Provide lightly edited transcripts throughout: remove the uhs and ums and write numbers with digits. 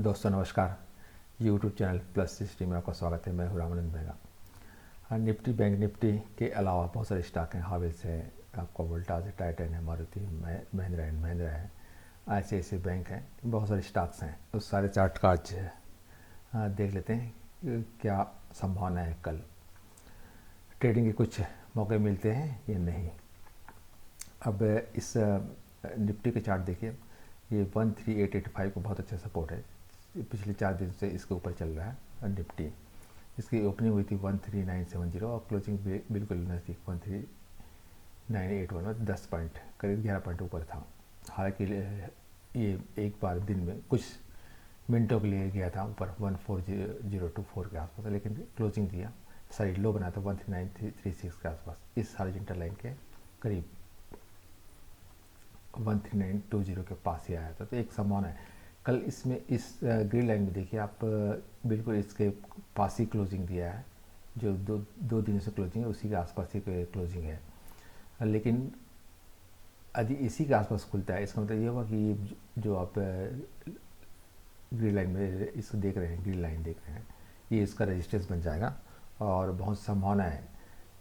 दोस्तों नमस्कार। YouTube channel plus sixty में आपका स्वागत है। मैं हूं रामानंद महंगा। निफ्टी बैंक निफ्टी के अलावा बहुत सारे स्टॉक हैं। हावेल्स है, आपका वोल्टास है, टाइटन है, मारुति है, महिंद्रा एंड महिंद्रा है, ICICI बैंक है। बहुत सारे स्टॉक्स हैं। उस सारे चार्ट का आज देख लेते हैं कि क्या संभावना है कल ट्रेडिंग के कुछ मौके मिलते हैं या नहीं। अब इस निफ्टी के चार्ट देखिए, ये 13885 को बहुत अच्छा सपोर्ट है। पिछले 4 दिन से इसके ऊपर चल रहा है निफ्टी। इसकी ओपनिंग हुई थी 13970 और क्लोजिंग बिल्कुल नज़दीक 13981 और 10 पॉइंट करीब 11 पॉइंट ऊपर था। हालांकि ये एक बार दिन में कुछ मिनटों के लिए गया था ऊपर 14024 के आसपास, लेकिन क्लोजिंग दिया सॉरी लो बना था 13936 के आसपास, इस हॉरिजॉन्टल लाइन के करीब 13920 के पास ही आया था। तो एक संभावना है कल इसमें इस ग्रीन लाइन में देखिए आप, बिल्कुल इसके पास ही क्लोजिंग दिया है। जो दो दिनों से क्लोजिंग है उसी के आसपास ही क्लोजिंग है। लेकिन यदि इसी के आसपास खुलता है, इसका मतलब ये होगा कि जो आप ग्रीन लाइन में इसको देख रहे हैं, ग्रीन लाइन देख रहे हैं, ये इसका रेजिस्टेंस बन जाएगा और बहुत संभावना है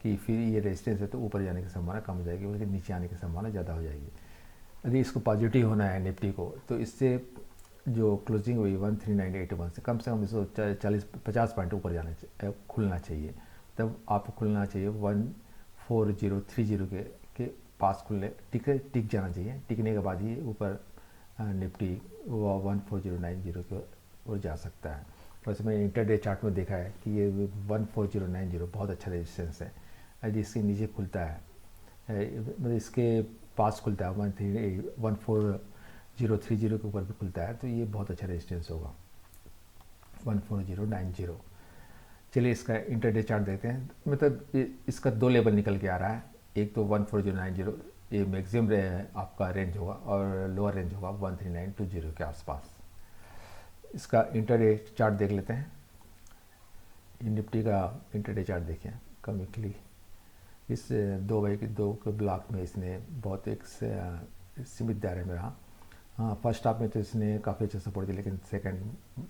कि फिर ये रेजिस्टेंस है तो ऊपर जाने की संभावना कम हो जाएगी, बल्कि नीचे आने की संभावना ज़्यादा हो जाएगी। यदि इसको पॉजिटिव होना है निफ्टी को, तो इससे जो क्लोजिंग हुई 13981 से कम इसको 40-50 पॉइंट ऊपर जाना चाहिए, खुलना चाहिए। तब आपको खुलना चाहिए 14030 के पास खुलने टिक जाना चाहिए। टिकने के बाद ही ऊपर निफ्टी 14090 के ओर जा सकता है। वैसे मैंने इंटरडे चार्ट में देखा है कि ये 14090 बहुत अच्छा रेजिस्टेंस है। यदि इसके नीचे खुलता है, मतलब इसके पास खुलता है 14030 के ऊपर भी खुलता है, तो ये बहुत अच्छा रेजिस्टेंस होगा 14090। चलिए इसका इंटरडे चार्ट देखते हैं। मतलब इसका 2 लेवल निकल के आ रहा है। एक तो 14090 ये मैक्सिमम आपका रेंज होगा और लोअर रेंज होगा 13920 के आसपास। इसका इंटरडे चार्ट देख लेते हैं। निफ्टी का इंटरडे चार्ट देखिए कमिकली इस 2x2 के ब्लॉक में इसने बहुत एक सीमित दायरे में रहा। हाँ, फर्स्ट हाफ में तो इसने काफ़ी अच्छा सपोर्ट दिया, लेकिन सेकंड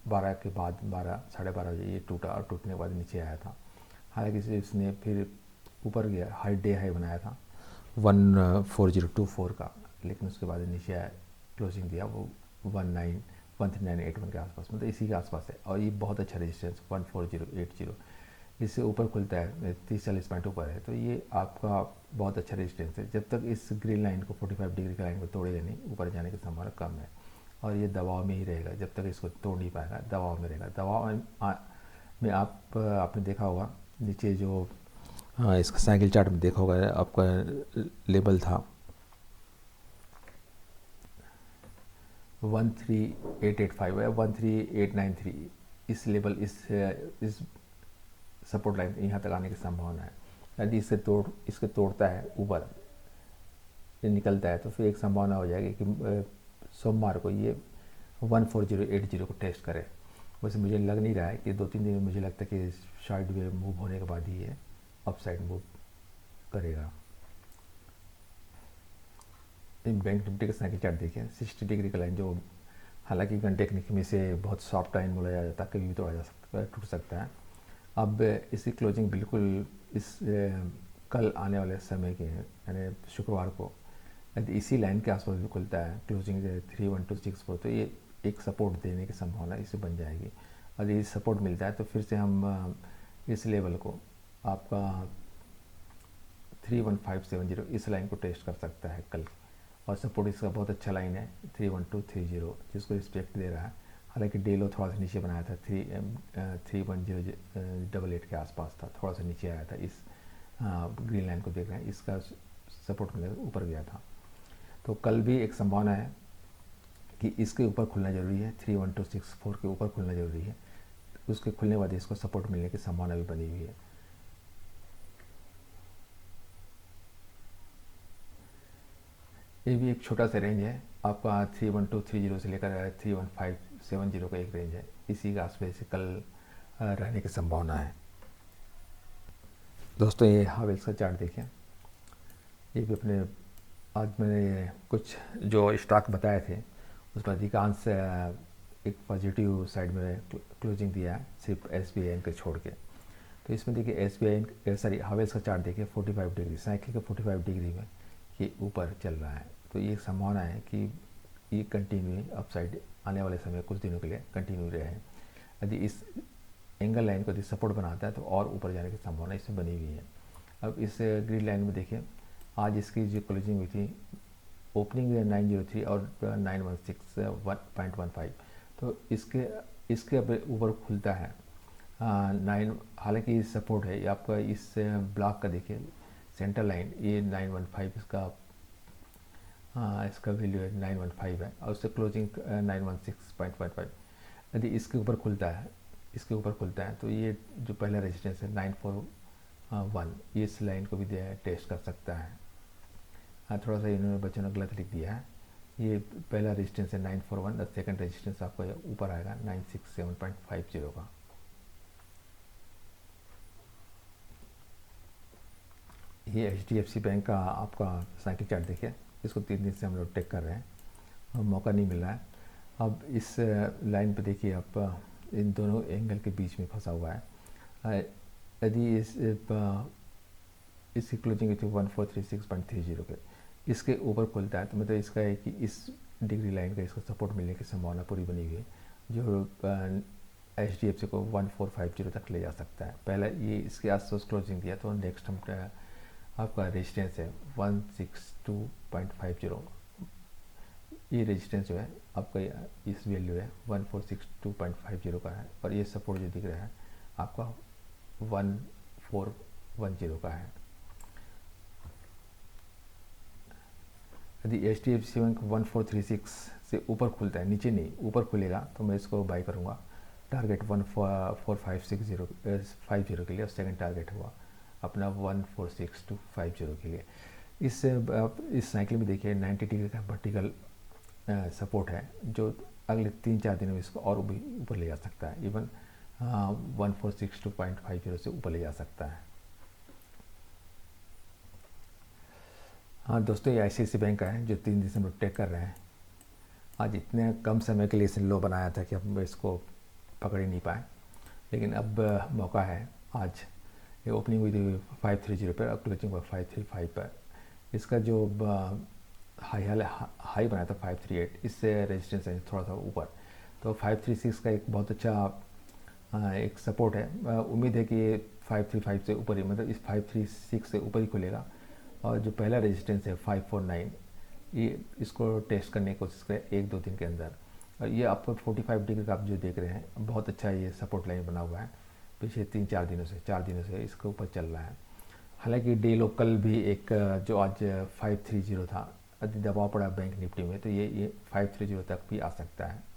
12 के बाद 12 साढ़े 12 बजे ये टूटा और टूटने के बाद नीचे आया था। हालांकि इसने फिर ऊपर गया, डे हाई बनाया था 14024 का, लेकिन उसके बाद नीचे आया, क्लोजिंग दिया वो 13981 के आसपास, मतलब इसी के आसपास है। और ये बहुत अच्छा रेजिस्टेंस 14080, इससे ऊपर खुलता है 30-40 पॉइंट ऊपर है, तो ये आपका बहुत अच्छा रेजिस्टेंस है। जब तक इस ग्रीन लाइन को 45 डिग्री की लाइन को तोड़ेगा नहीं, ऊपर जाने की संभावना कम है और ये दबाव में ही रहेगा। जब तक इसको तोड़ नहीं पाएगा दबाव में रहेगा। दबाव में आपने देखा होगा नीचे जो इसका साइकिल चार्ट में देखा होगा, आपका लेवल था 13885 या 13893, इस लेवल इस सपोर्ट लाइन यहाँ तक आने की संभावना है। यदि इसके तोड़ता है ऊपर ये निकलता है, तो फिर एक संभावना हो जाएगी कि सोमवार को ये 14080 को टेस्ट करे। वैसे मुझे लग नहीं रहा है कि 2-3 दिन में, मुझे लगता है कि साइड वे मूव होने के बाद ही ये अपसाइड मूव करेगा। बैंक निफ्टी का साइकिल चार्ट देखिए 60 डिग्री का लाइन, जो हालांकि घंटे टेक्निक में से बहुत सॉफ्ट लाइन बोला जाता है, कभी भी तोड़ा जा सकता है, टूट सकता है। अब इसकी क्लोजिंग बिल्कुल इस कल आने वाले समय के, यानी शुक्रवार को, यदि इसी लाइन के आसपास भी खुलता है क्लोजिंग 31264, तो ये एक सपोर्ट देने की संभावना इससे बन जाएगी। और ये सपोर्ट मिलता है तो फिर से हम इस लेवल को आपका 31570 इस लाइन को टेस्ट कर सकता है कल। और सपोर्ट इसका बहुत अच्छा लाइन है 31230, जिसको रिस्पेक्ट दे रहा है। हालांकि डे लो थोड़ा सा नीचे बनाया था 31088 के आसपास था, थोड़ा सा नीचे आया था। इस ग्रीन लाइन को देख रहे हैं, इसका सपोर्ट मिलकर ऊपर गया था। तो कल भी एक संभावना है कि इसके ऊपर खुलना जरूरी है, 31264 के ऊपर खुलना जरूरी है। उसके खुलने के बाद इसको सपोर्ट मिलने की संभावना भी बनी हुई है। ये भी एक छोटा सा रेंज है आपका, 31230 से लेकर 31570 का एक रेंज है। इसी के आसपास से कल रहने की संभावना है। दोस्तों ये हावेल्स का चार्ट देखिए, ये भी अपने आज मैंने कुछ जो स्टॉक बताए थे उस पर अधिकांश एक पॉजिटिव साइड में क्लोजिंग दिया है, सिर्फ SBI के छोड़ के। तो इसमें देखिए SBI सॉरी हावेल्स का चार्ट देखिए 45 डिग्री साइकिल के 45 डिग्री में ये ऊपर चल रहा है। तो ये संभावना है कि ये कंटिन्यू अपसाइड आने वाले समय कुछ दिनों के लिए कंटिन्यू रहे। यदि इस एंगल लाइन को यदि सपोर्ट बनाता है तो और ऊपर जाने की संभावना इसमें बनी हुई है। अब इस ग्रीन लाइन में देखिए आज इसकी जो क्लोजिंग हुई थी, ओपनिंग 903 और 916.15, तो इसके ऊपर खुलता है 9, हालांकि सपोर्ट है। ये आपका इस ब्लॉक का देखिए सेंटर लाइन ये 915 इसका वैल्यू है 915 है और उससे क्लोजिंग 916.15। यदि इसके ऊपर खुलता है तो ये जो पहला रेजिस्टेंस है 941, ये इस लाइन को भी टेस्ट कर सकता है। थोड़ा सा इन्होंने बच्चों ने गलत लिख दिया है। ये पहला रेजिस्टेंस है 941 और सेकंड रेजिस्टेंस आपका ऊपर आएगा 967.50 का। ये HDFC बैंक का आपका साइकिल चार्ट देखिए, इसको 3 दिन से हम लोग टेक कर रहे हैं और मौका नहीं मिल रहा है। अब इस लाइन पे देखिए आप इन दोनों एंगल के बीच में फंसा हुआ है। यदि इसकी क्लोजिंग थी 1436.30 पे, इसके ऊपर खुलता है तो मतलब इसका है कि इस डिग्री लाइन का इसको सपोर्ट मिलने की संभावना पूरी बनी हुई है, जो HDFC को 1450 तक ले जा सकता है। पहला ये इसके आसपास क्लोजिंग दिया तो नेक्स्ट हम आपका रेजिस्टेंस है 162.50। ये रेजिस्टेंस जो है आपका इस वैल्यू है 1462.50 का है और ये सपोर्ट जो दिख रहा है आपका 1410 का है। यदि HDFC बैंक 1436 से ऊपर खुलता है, नीचे नहीं ऊपर खुलेगा, तो मैं इसको बाई करूँगा। टारगेट 145650 के लिए और सेकंड टारगेट हुआ अपना 146250 के लिए। इस साइकिल में देखिए 90 डिग्री का वर्टिकल सपोर्ट है जो अगले 3-4 दिनों में इसको और भी ऊपर ले जा सकता है। इवन 1462.50 से ऊपर ले जा सकता है। हाँ दोस्तों, ये ICICI बैंक का है जो 3 दिन से हम लोग टेक कर रहे हैं। आज इतने कम समय के लिए इसने लो बनाया था कि हम इसको पकड़ ही नहीं पाए, लेकिन अब मौका है। आज ये ओपनिंग हुई थी 530 पर, अब क्लोजिंग हुआ 535 पर। इसका जो हाई बनाया था 538, इससे रेजिस्टेंस है थोड़ा सा ऊपर, तो 536 का एक बहुत अच्छा एक सपोर्ट है। उम्मीद है कि ये 535 से ऊपर ही, मतलब इस 536 से ऊपर ही खुलेगा। और जो पहला रेजिस्टेंस है 549, ये इसको टेस्ट करने की कोशिश करें 1-2 दिन के अंदर। और ये आपको 45 डिग्री का आप जो देख रहे हैं बहुत अच्छा ये सपोर्ट लाइन बना हुआ है। पिछले 4 दिनों से इसके ऊपर चल रहा है। हालांकि डे लोकल भी एक जो आज 530 था, यदि दबाव पड़ा बैंक निफ्टी में तो ये 530 तक भी आ सकता है।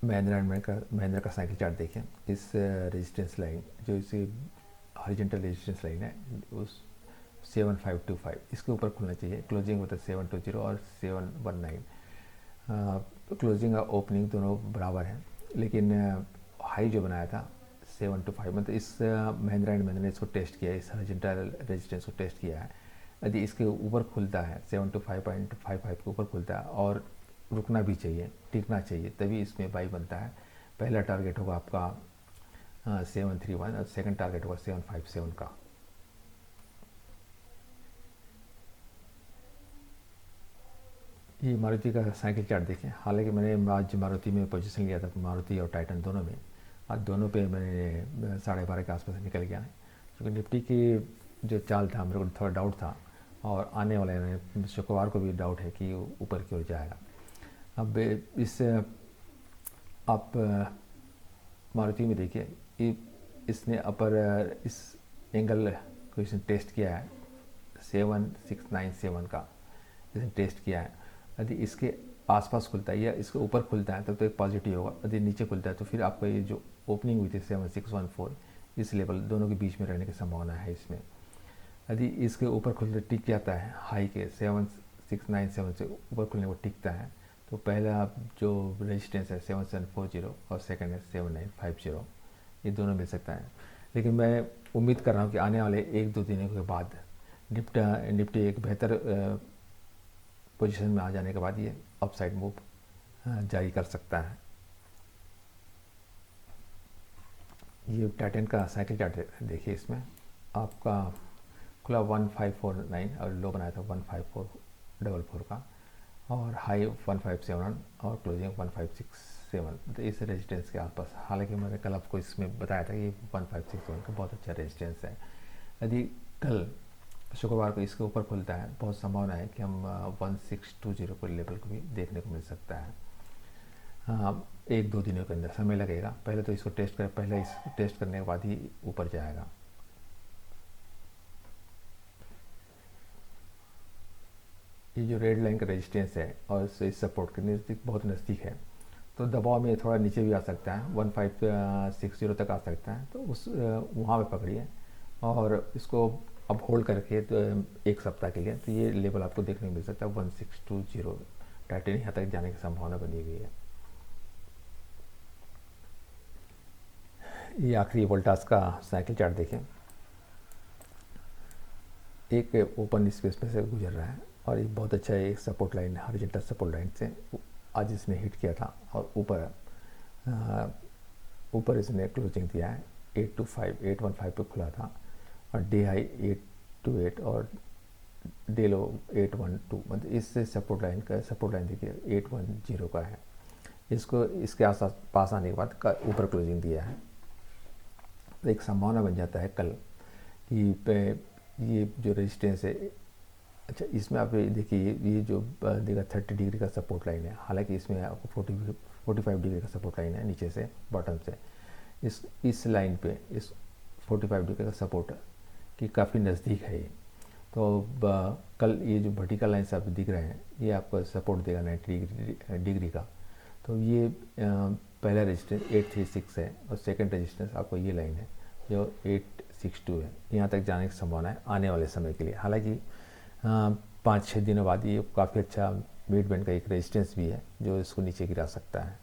महिंद्रा का साइकिल चार्ट देखें। इस रेजिस्टेंस लाइन जो इसे हॉरिजॉन्टल रेजिस्टेंस लाइन है उस 7525, इसके ऊपर खुलना चाहिए। क्लोजिंग होता है 720 और 719। क्लोजिंग और ओपनिंग दोनों बराबर हैं, लेकिन हाई जो बनाया था 725, मतलब इस महिंद्रा ने इसको टेस्ट किया है, इस हॉरिजॉन्टल रेजिस्टेंस को टेस्ट किया है। यदि इसके ऊपर खुलता है 725.55 के ऊपर खुलता है और रुकना भी चाहिए, टिकना चाहिए, तभी इसमें बाई बनता है। पहला टारगेट होगा आपका 731 और सेकंड टारगेट होगा 757 का। ये मारुति का साइकिल चार्ट देखें। हालांकि मैंने आज मारुति में पोजीशन लिया था, मारुति और टाइटन दोनों में। आज दोनों पे मैंने 12:30 के आसपास निकल गया है, क्योंकि निफ्टी की जो चाल था मेरे को थोड़ा डाउट था, और आने वाले शुक्रवार को भी डाउट है कि ऊपर की ओर जाएगा। अब इस आप मारुति में देखिए, इसने अपर इस एंगल को इसने टेस्ट किया है 7697 का, इसने टेस्ट किया है। यदि इसके आसपास खुलता है या इसके ऊपर खुलता है तब तो एक पॉजिटिव होगा। यदि नीचे खुलता है तो फिर आपका ये जो ओपनिंग हुई थी 7614, इस लेवल दोनों के बीच में रहने की संभावना है इसमें। यदि इसके ऊपर खुलते टिक जाता है, हाई के 7697 से ऊपर खुलने को टिकता है, तो पहला जो रेजिस्टेंस है 7740 और सेकंड है 7950, ये दोनों मिल सकता है। लेकिन मैं उम्मीद कर रहा हूँ कि आने वाले 1-2 दिनों के बाद निफ्टी एक बेहतर पोजीशन में आ जाने के बाद ये अपसाइड मूव जारी कर सकता है। ये टाइटन का साइकिल चार्ट देखिए, इसमें आपका खुला 1549 और लो बनाया था 15444 का, और हाई 1571 और क्लोजिंग 1567, तो इस रेजिस्टेंस के आसपास। हालांकि मैंने कल आपको इसमें बताया था कि 1561 का बहुत अच्छा रेजिस्टेंस है। यदि कल शुक्रवार को इसके ऊपर खुलता है, बहुत संभावना है कि हम 1620 को लेवल को भी देखने को मिल सकता है। एक दो दिनों के अंदर समय लगेगा, पहले तो इसको टेस्ट करें, पहले इस टेस्ट करने के बाद ही ऊपर जाएगा। ये जो रेड लाइन का रेजिस्टेंस है और इस सपोर्ट के नज़दीक, बहुत नज़दीक है, तो दबाव में थोड़ा नीचे भी आ सकता है, 1560 तक आ सकता है, तो उस वहाँ पे पकड़िए और इसको अब होल्ड करके तो एक सप्ताह के लिए, तो ये लेवल आपको देखने को मिल सकता है 1620। टाइटन यहाँ तक जाने की संभावना बनी हुई है। ये आखिरी वोल्टास का साइकिल चार्ट देखें, एक ओपन स्पेस में से गुजर रहा है और एक बहुत अच्छा एक support line, horizontal support line से आज इसने हिट किया था और ऊपर इसने क्लोजिंग दिया है 815 पे खुला था, और डे हाई 828 और डे लो 812, मतलब इससे सपोर्ट लाइन देखिए 810 का है। इसको इसके आस पास आने के बाद ऊपर क्लोजिंग दिया है, तो एक संभावना बन जाता है कल कि ये जो रेजिस्टेंस है, अच्छा इसमें आप देखिए ये जो देखा 30 डिग्री का सपोर्ट लाइन है, हालांकि इसमें आपको 45 डिग्री का सपोर्ट लाइन है नीचे से बॉटम से। इस लाइन पे इस 45 डिग्री का सपोर्ट की काफ़ी नज़दीक है ये, तो कल ये जो वर्टिकल लाइन्स आप दिख रहे हैं, ये आपको सपोर्ट देगा 90 डिग्री का। तो ये पहला रेजिस्टेंस 836 है और सेकंड रेजिस्टेंस आपको ये लाइन है जो 862 है। यहाँ तक जाने की संभावना है आने वाले समय के लिए। हालांकि 5-6 दिनों बाद ये काफ़ी अच्छा मिड बैंड का एक रेजिस्टेंस भी है जो इसको नीचे गिरा सकता है।